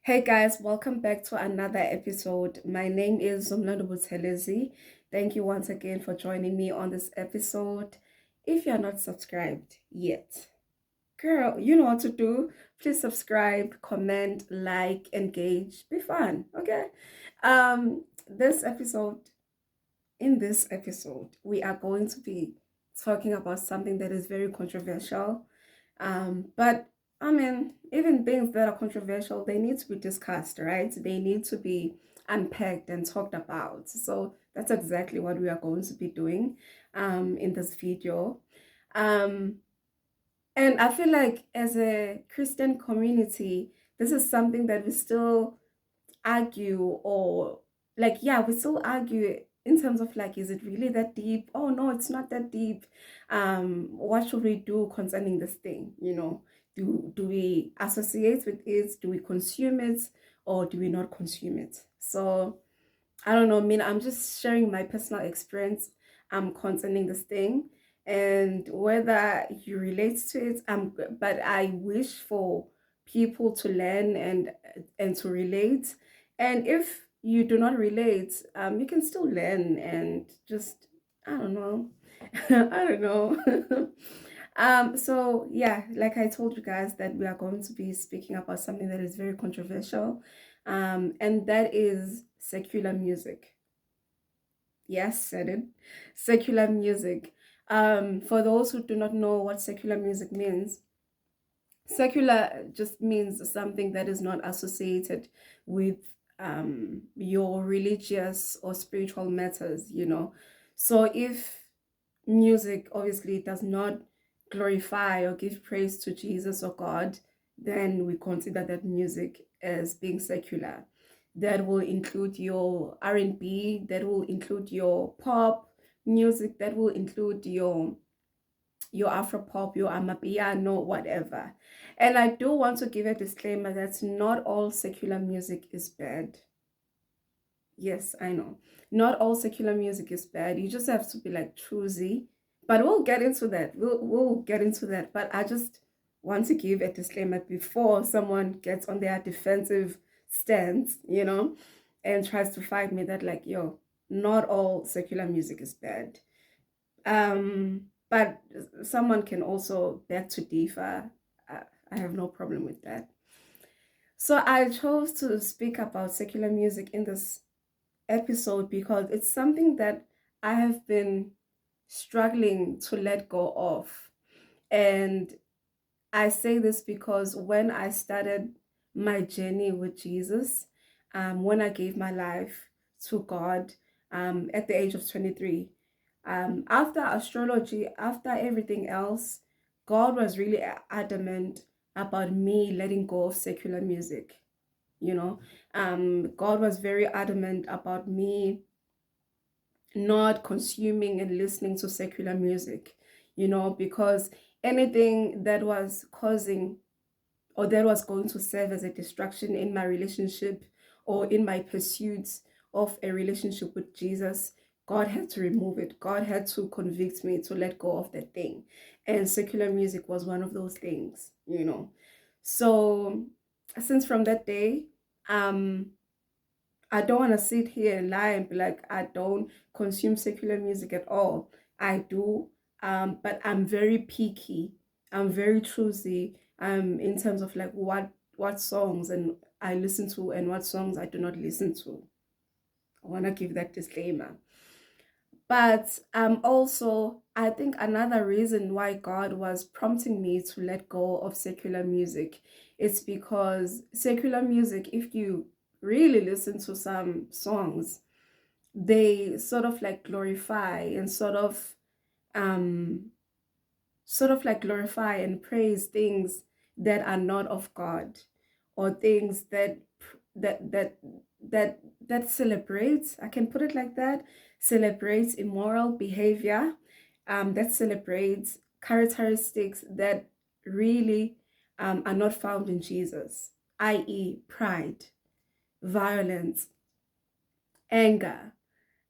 Hey guys, welcome back to another episode. My name is Zumlando Buthelezi. Thank you once again for joining me on this episode. If you're not subscribed yet, girl, you know what to do. Please subscribe, comment, like, engage, be fun, okay? This episode, in this episode, we are going to be talking about something that is very controversial. But I mean, even things that are controversial, they need to be discussed, right? They need to be unpacked and talked about. So that's exactly what we are going to be doing in this video. Um, and I feel like as a Christian community, this is something that we still argue, or like, yeah, we still argue in terms of like, is it really that deep? Oh no, it's not that deep. What should we do concerning this thing? Do we associate with it? Do we consume it, or do we not consume it? So I don't know. I mean, I'm just sharing my personal experience concerning this thing, and whether you relate to it. But I wish for people to learn and to relate. And if you do not relate, you can still learn and just, I don't know. I don't know. So yeah, like I told you guys that we are going to be speaking about something that is very controversial, and that is secular music. Yes, said it. Secular music. For those who do not know what secular music means, secular just means something that is not associated with your religious or spiritual matters. So if music obviously does not glorify or give praise to Jesus or God, then we consider that music as being secular. That will include your R&B, that will include your pop music, that will include your Afro pop, your Amapiano, whatever. And I do want to give a disclaimer that not all secular music is bad. Yes, I know. Not all secular music is bad. You just have to be like choosy. But we'll get into that. We'll get into that. But I just want to give a disclaimer before someone gets on their defensive stance, and tries to fight me that like, yo, not all secular music is bad. But someone can also beg to differ. I have no problem with that. So I chose to speak about secular music in this episode because it's something that I have been struggling to let go of. And I say this because when I started my journey with Jesus, when I gave my life to God at the age of 23, after astrology, after everything else, God was really adamant about me letting go of secular music. You know, God was very adamant about me not consuming and listening to secular music, because anything that was causing or that was going to serve as a distraction in my relationship or in my pursuits of a relationship with Jesus, God had to remove it. God had to convict me to let go of that thing. And secular music was one of those things. So since from that day, um, I don't want to sit here and lie and be like, I don't consume secular music at all. I do, but I'm very picky. I'm very choosy in terms of like what songs and I listen to and what songs I do not listen to. I want to give that disclaimer. But also, I think another reason why God was prompting me to let go of secular music is because secular music, if you really listen to some songs, they sort of like glorify and um sort of like glorify and praise things that are not of God, or things that that that that celebrates, I can put it like that, celebrates immoral behavior, that celebrates characteristics that really are not found in Jesus, i.e., pride, violence, anger,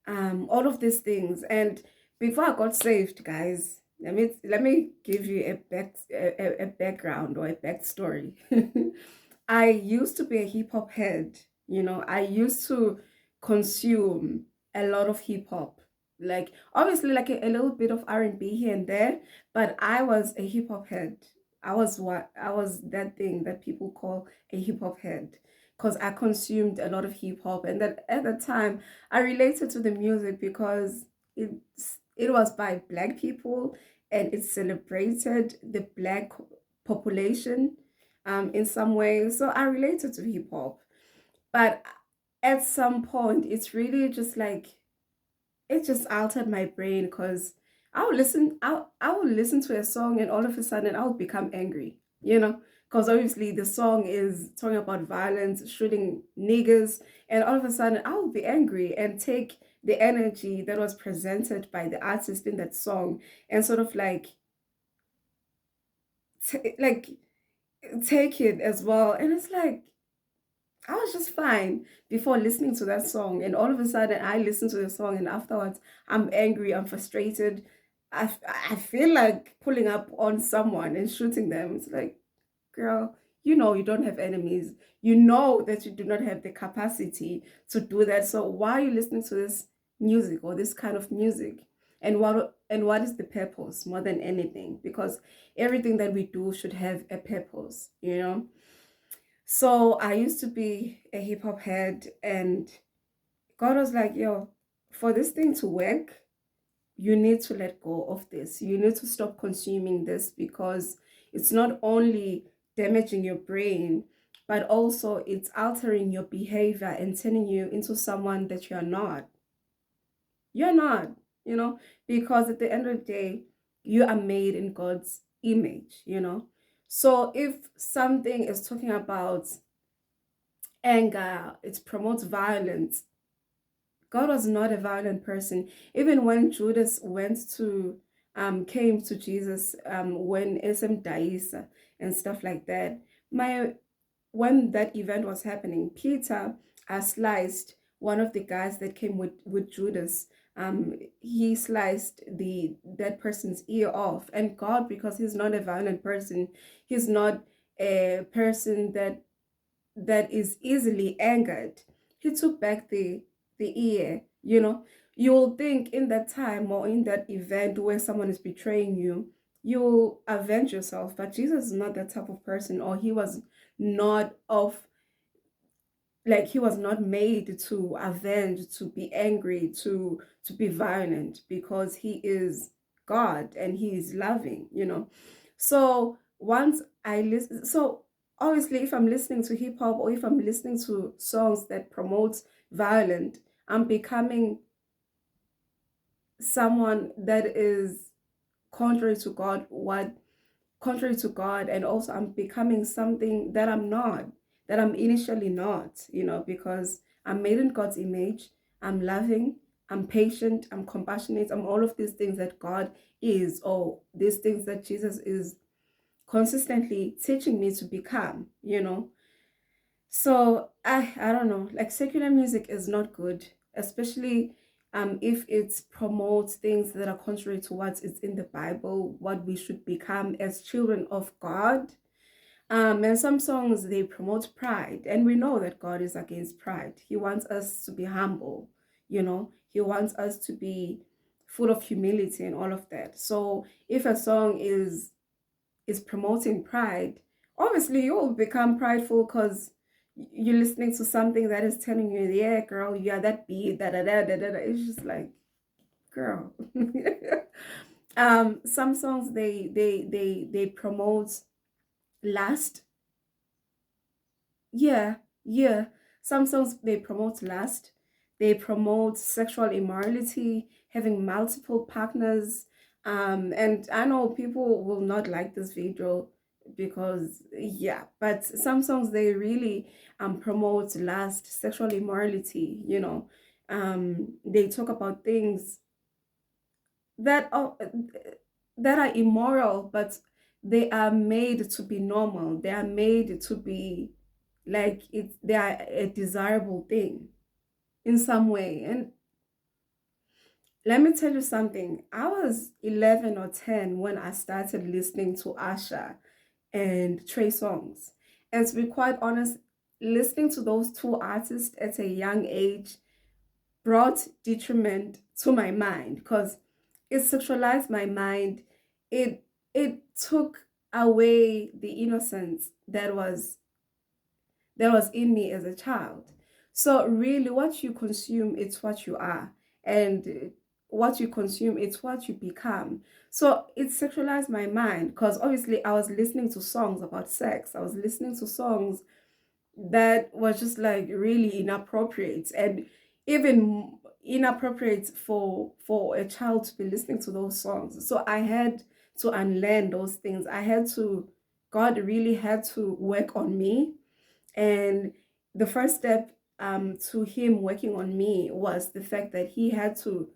all of these things. And before I got saved, guys, let me give you a background or a backstory. I used to be a hip hop head, you know, I used to consume a lot of hip hop. Like obviously like a little bit of R&B here and there, but I was a hip hop head. I was that thing that people call a hip hop head because I consumed a lot of hip hop, and that at the time I related to the music because it was by black people and it celebrated the black population in some way. So I related to hip hop. But at some point, it's really just like, it just altered my brain because I would listen to a song and all of a sudden I would become angry, you know? Because obviously the song is talking about violence, shooting niggers, and all of a sudden I would be angry and take the energy that was presented by the artist in that song and sort of like, like take it as well. And it's like, I was just fine before listening to that song, and all of a sudden I listen to the song, and afterwards I'm angry, I'm frustrated. I feel like pulling up on someone and shooting them. It's like, girl, you know you don't have enemies. You know that you do not have the capacity to do that. So why are you listening to this music or this kind of music? And what is the purpose more than anything? Because everything that we do should have a purpose, you know? So I used to be a hip hop head, and God was like, yo, for this thing to work, you need to let go of this. You need to stop consuming this because it's not only damaging your brain, but also it's altering your behavior and turning you into someone that you're not. You're not, you know, because at the end of the day, you are made in God's image, you know. So if something is talking about anger, it promotes violence. God was not a violent person. Even when Judas came to Jesus, when Esem Daisa and stuff like that, my when that event was happening, Peter sliced one of the guys that came with Judas. He sliced that person's ear off, and God, because he's not a violent person, he's not a person that is easily angered. He took back the ear, you know. You'll think in that time or in that event where someone is betraying you, you'll avenge yourself. But Jesus is not that type of person, or he was not of like he was not made to avenge, to be angry, to be violent, because he is God and he is loving, you know. So once I listen, so obviously if I'm listening to hip hop or if I'm listening to songs that promote violence, I'm becoming someone that is contrary to God, what contrary to God, and also I'm becoming something that I'm not, that I'm initially not, you know, because I'm made in God's image. I'm loving, I'm patient, I'm compassionate, I'm all of these things that God is, or these things that Jesus is consistently teaching me to become, you know. So I don't know, like secular music is not good, especially if it promotes things that are contrary to what is in the Bible, what we should become as children of God. And some songs they promote pride, and we know that God is against pride. He wants us to be humble, you know. He wants us to be full of humility and all of that. So if a song is promoting pride, obviously you will become prideful because you're listening to something that is telling you, yeah, girl, you are that beat, da da da da da. It's just like, girl. Some songs they promote lust. Yeah, yeah. Some songs they promote lust. They promote sexual immorality, having multiple partners. And I know people will not like this video because yeah, but some songs they really promote lust, sexual immorality, you know. They talk about things that are immoral, but they are made to be normal. They are made to be like they are a desirable thing in some way. And let me tell you something. I was 11 or 10 when I started listening to Asha and Trey Songs. And to be quite honest, listening to those two artists at a young age brought detriment to my mind because it sexualized my mind. It took away the innocence that was in me as a child. So really what you consume, it's what you are. And what you consume, it's what you become. So it sexualized my mind because obviously I was listening to songs about sex. I was listening to songs that was just like really inappropriate, and even inappropriate for a child to be listening to those songs. So I had to unlearn those things. God really had to work on me. And the first step to him working on me was the fact that he had to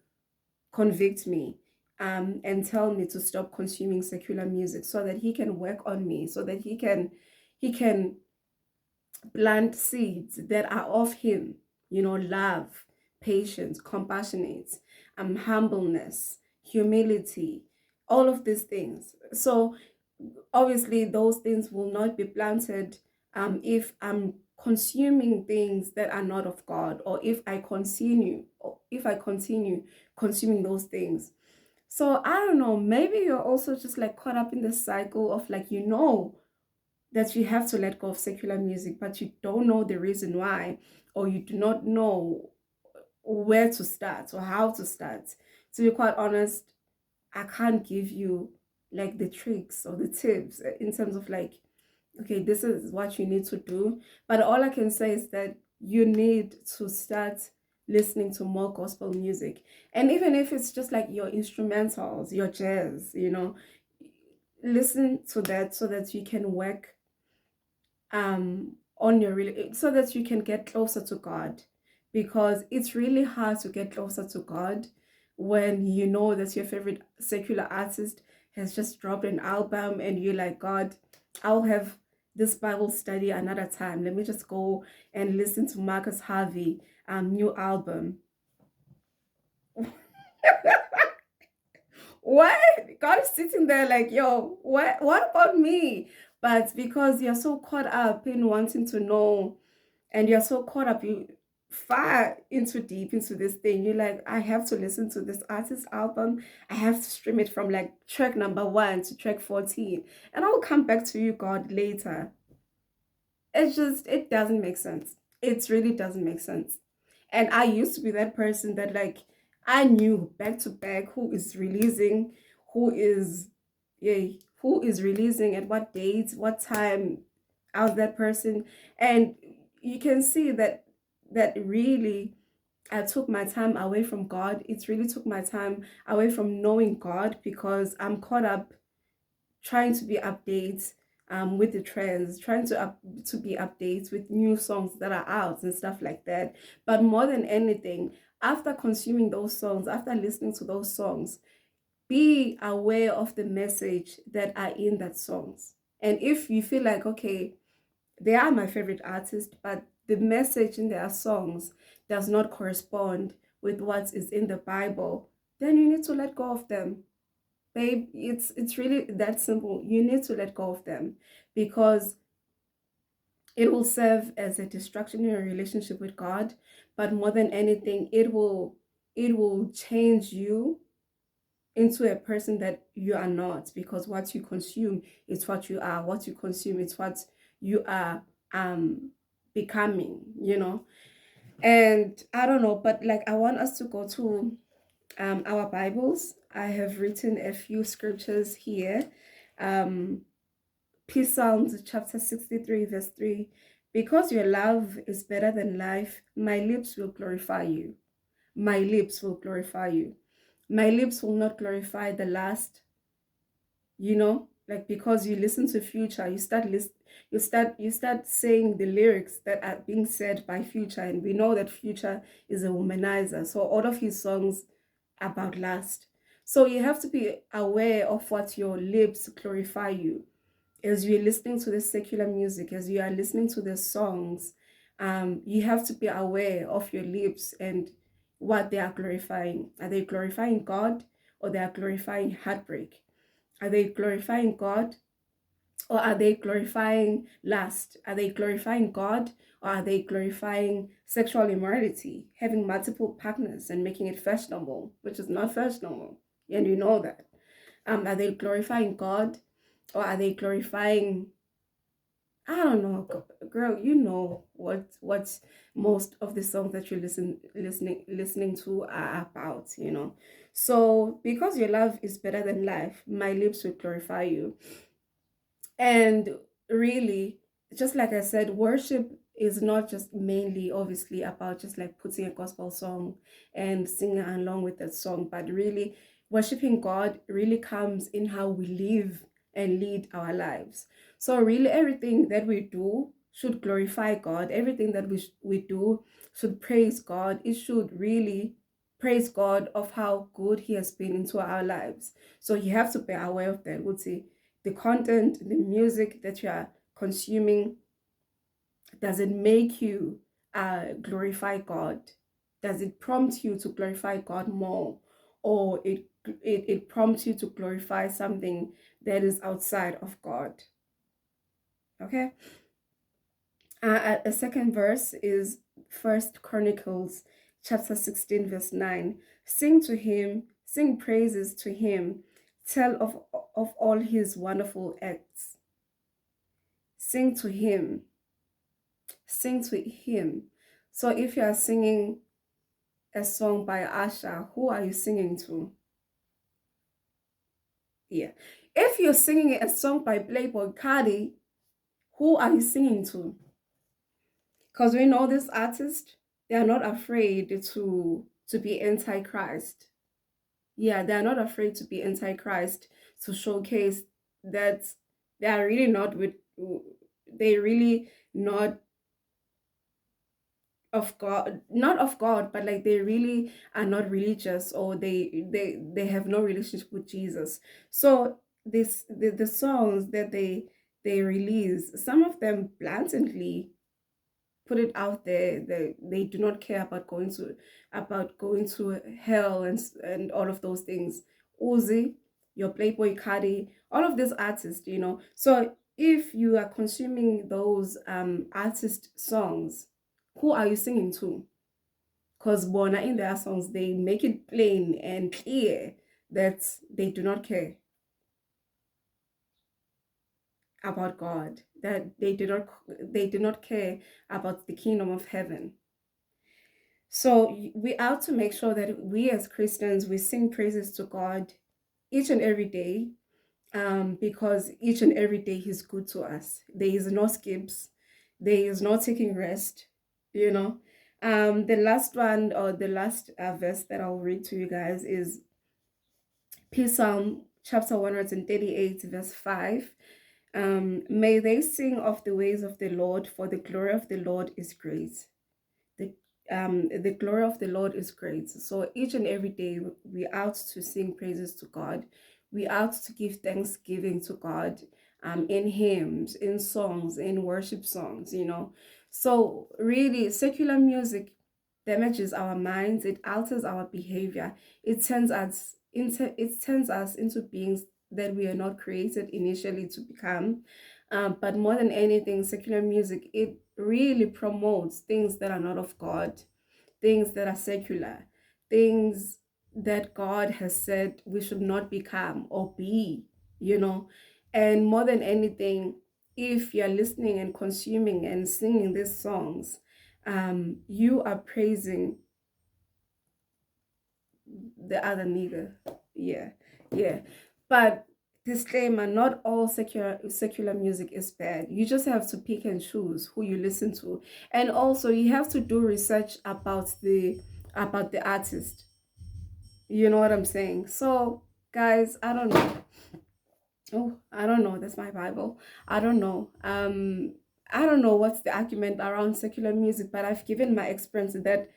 convict me and tell me to stop consuming secular music so that he can work on me, so that he can plant seeds that are of him, love, patience, compassionate, humbleness, humility, all of these things. So obviously those things will not be planted if I'm consuming things that are not of God, or if I continue consuming those things. So I don't know, maybe you're also just like caught up in the cycle of like, that you have to let go of secular music, but you don't know the reason why, or you do not know where to start or how to start. To be quite honest, I can't give you like the tricks or the tips in terms of like, okay, this is what you need to do. But all I can say is that you need to start listening to more gospel music. And even if it's just like your instrumentals, your jazz, listen to that so that you can work on your so that you can get closer to God, because it's really hard to get closer to God when you know that your favorite secular artist has just dropped an album and you're like, God, I'll have this Bible study another time. Let me just go and listen to Marcus Harvey new album. What? God is sitting there like, yo, what about me? But because you're so caught up in wanting to know, and you're so caught up, you far into deep into this thing, you're like, I have to listen to this artist's album. I have to stream it from like track number 1 to track 14, and I'll come back to you, God, later. It doesn't make sense. It really doesn't make sense. And I used to be that person that like I knew back to back who is releasing, who is yeah, who is releasing at what date, what time. I was that person. And you can see that really I took my time away from God. It really took my time away from knowing God because I'm caught up trying to be updates with the trends, trying to be updates with new songs that are out and stuff like that. But more than anything, after consuming those songs, after listening to those songs, be aware of the message that are in that songs. And if you feel like, okay, they are my favorite artist, but the message in their songs does not correspond with what is in the Bible, then you need to let go of them. Babe, it's really that simple. You need to let go of them because it will serve as a distraction in your relationship with God, but more than anything, it will change you into a person that you are not, because what you consume is what you are. What you consume is what you are becoming. And I don't know, but like I want us to go to our Bibles. I have written a few scriptures here. Um, Peace Psalms chapter 63, verse 3. Because your love is better than life, my lips will glorify you. My lips will glorify you. My lips will not glorify the last, like because you listen to Future, you start saying the lyrics that are being said by Future, and we know that Future is a womanizer. So all of his songs are about lust. So you have to be aware of what your lips glorify you as you're listening to the secular music, as you are listening to the songs. You have to be aware of your lips and what they are glorifying. Are they glorifying God, or they are glorifying heartbreak? Are they glorifying God, Or are they glorifying lust? Are they glorifying God? Or are they glorifying sexual immorality, having multiple partners and making it fashionable, which is not fashionable? And you know that. Are they glorifying God? Or are they glorifying, I don't know, girl, you know what most of the songs that you listening to are about, you know. So because your love is better than life, my lips will glorify you. And really, just like I said, worship is not just mainly obviously about just like putting a gospel song and singing along with that song, but really worshiping God really comes in how we live and lead our lives. So really everything that we do should glorify God. Everything that we do should praise God. It should really praise God of how good he has been into our lives. So you have to be aware of that, would say the content, the music that you are consuming, does it make you glorify God? Does it prompt you to glorify God more? Or it prompts you to glorify something that is outside of God? Okay. A second verse is First Chronicles chapter 16 verse 9. Sing to him, sing praises to him, tell of all his wonderful acts. Sing to him, sing to him. So if you are singing a song by Asha, who are you singing to? Yeah. If you're singing a song by Playboy Cardi, who are you singing to? Because we know this artist, they are not afraid to be anti-Christ. Yeah, they are not afraid to be anti-Christ, to showcase that they are really not with, they really not of God, not of God, but like they really are not religious, or they have no relationship with Jesus. So the songs that they release, some of them blatantly put it out there that they do not care about going to hell and all of those things. Uzi, your Playboy Cardi, all of these artists, you know. So if you are consuming those artist songs, who are you singing to? Because Bona in their songs they make it plain and clear that they do not care about God, that they do not care about the kingdom of heaven. So we have to make sure that we as Christians, we sing praises to God each and every day, because each and every day he's good to us. There is no skips, there is no taking rest, you know. The last one, or the last verse that I'll read to you guys is Psalm chapter 138 verse 5. May they sing of the ways of the Lord, for the glory of the Lord is great. The glory of the Lord is great. So each and every day we out to sing praises to God. We out to give thanksgiving to God, in hymns, in songs, in worship songs, you know. So really secular music damages our minds, it alters our behavior, it turns us into beings that we are not created initially to become. But more than anything, secular music, it really promotes things that are not of God, things that are secular, things that God has said we should not become or be, you know. And more than anything, if you're listening and consuming and singing these songs, you are praising the other nigga. Yeah, yeah. But disclaimer, not all secular music is bad. You just have to pick and choose who you listen to. And also you have to do research about the artist. You know what I'm saying? So guys, I don't know. Oh, I don't know. That's my Bible. I don't know. I don't know what's the argument around secular music, but I've given my experience that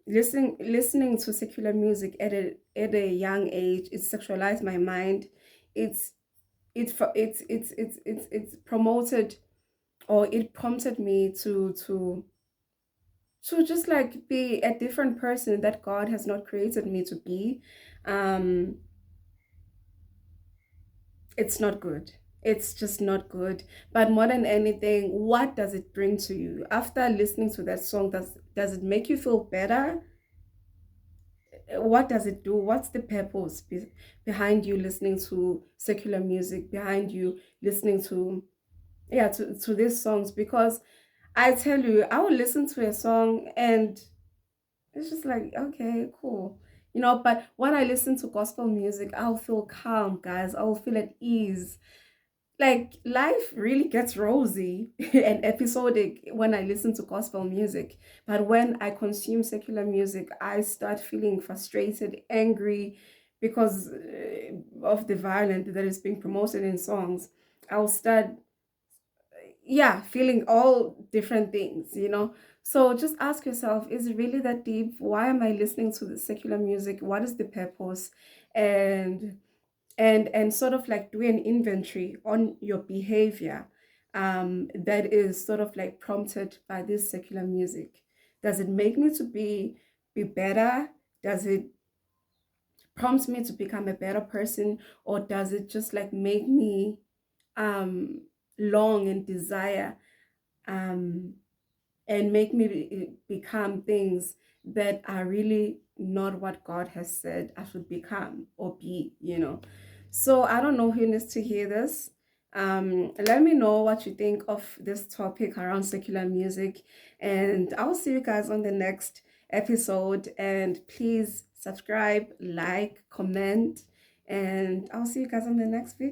listening to secular music at a young age, it sexualized my mind. It's it's promoted, or it prompted me to just like be a different person that God has not created me to be. um it's not good. It's just not good. But more than anything, what does it bring to you after listening to that song? Does it make you feel better? What does it do? What's the purpose behind you listening to secular music, behind you listening to, yeah, to these songs? Because I tell you, I will listen to a song and it's just like, okay, cool. But when I listen to gospel music, I'll feel calm, guys. I'll feel at ease. Like life really gets rosy and episodic when I listen to gospel music. But when I consume secular music, I start feeling frustrated, angry because of the violence that is being promoted in songs. I'll start, yeah, feeling all different things. So just ask yourself, is it really that deep? Why am I listening to the secular music? What is the purpose? And and sort of like do an inventory on your behavior that is sort of like prompted by this secular music. Does it make me to be better? Does it prompt me to become a better person, or does it just like make me um long and desire um and make me become things that are really not what God has said I should become or be. So I don't know who needs to hear this. Let me know what you think of this topic around secular music, and I'll see you guys on the next episode. And please subscribe, like, comment, and I'll see you guys on the next video.